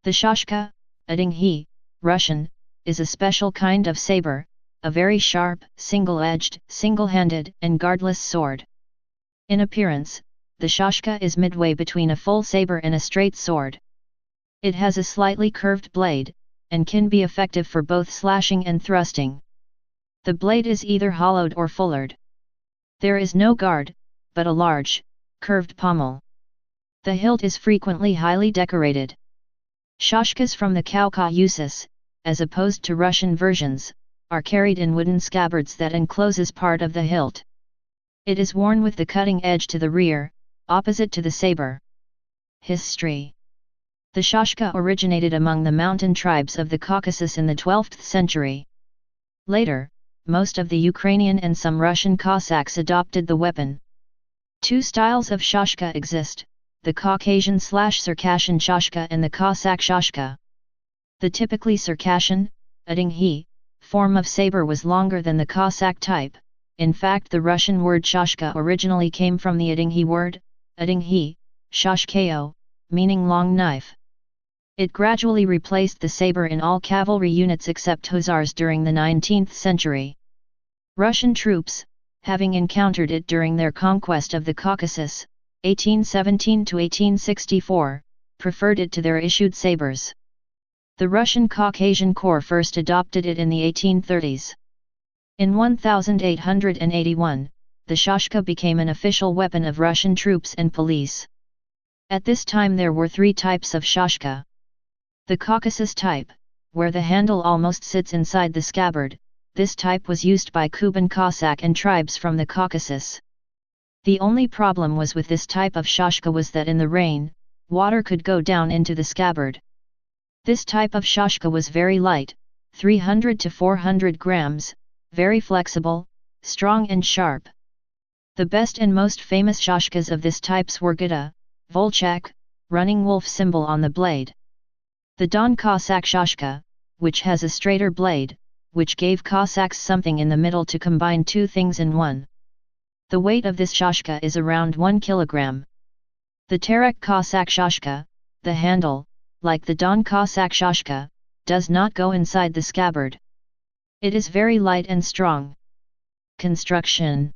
The Shashka, auditory, Russian, is a special kind of saber, a very sharp, single-edged, single-handed, and guardless sword. In appearance, the Shashka is midway between a full saber and a straight sword. It has a slightly curved blade, and can be effective for both slashing and thrusting. The blade is either hollowed or fullered. There is no guard, but a large, curved pommel. The hilt is frequently highly decorated. Shashkas from the Caucasus, as opposed to Russian versions, are carried in wooden scabbards that encloses part of the hilt. It is worn with the cutting edge to the rear, opposite to the saber. History. The Shashka originated among the mountain tribes of the Caucasus in the 12th century. Later, most of the Ukrainian and some Russian Cossacks adopted the weapon. Two styles of Shashka exist, the Caucasian/Circassian Shashka and the Cossack Shashka. The typically Circassian, auditory, form of saber was longer than the Cossack type. In fact, the Russian word Shashka originally came from the auditory word, auditory, shashkayo, meaning long knife. It gradually replaced the saber in all cavalry units except hussars during the 19th century. Russian troops, having encountered it during their conquest of the Caucasus, 1817 to 1864, preferred it to their issued sabers. The Russian Caucasian Corps first adopted it in the 1830s. In 1881, the Shashka became an official weapon of Russian troops and police. At this time there were three types of Shashka. The Caucasus type, where the handle almost sits inside the scabbard, this type was used by Kuban Cossack and tribes from the Caucasus. The only problem was with this type of Shashka was that in the rain, water could go down into the scabbard. This type of Shashka was very light, 300 to 400 grams, very flexible, strong and sharp. The best and most famous Shashkas of this types were Gita, Volchak, running wolf symbol on the blade. The Don Cossack Shashka, which has a straighter blade, which gave Cossacks something in the middle to combine two things in one. The weight of this Shashka is around 1 kilogram. The Terek Cossack Shashka, the handle, like the Don Cossack Shashka, does not go inside the scabbard. It is very light and strong. Construction.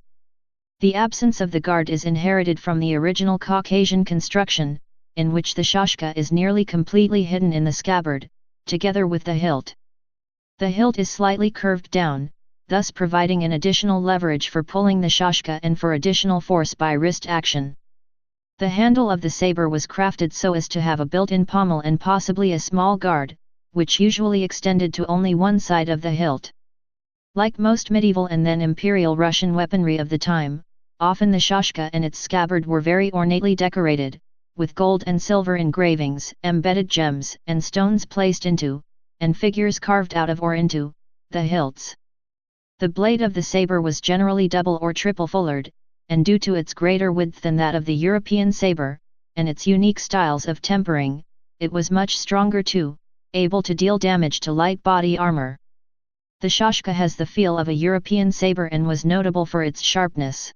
The absence of the guard is inherited from the original Caucasian construction, in which the Shashka is nearly completely hidden in the scabbard, together with the hilt. The hilt is slightly curved down, thus providing an additional leverage for pulling the Shashka and for additional force by wrist action. The handle of the saber was crafted so as to have a built-in pommel and possibly a small guard, which usually extended to only one side of the hilt. Like most medieval and then imperial Russian weaponry of the time, often the Shashka and its scabbard were very ornately decorated, with gold and silver engravings, embedded gems and stones placed into, and figures carved out of or into, the hilts. The blade of the saber was generally double or triple fullered, and due to its greater width than that of the European saber, and its unique styles of tempering, it was much stronger too, able to deal damage to light body armor. The Shashka has the feel of a European saber and was notable for its sharpness.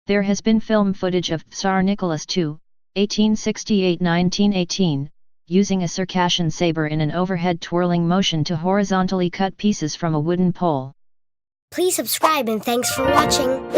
There has been film footage of Tsar Nicholas II, 1868–1918, using a Circassian saber in an overhead twirling motion to horizontally cut pieces from a wooden pole. Please subscribe and thanks for watching.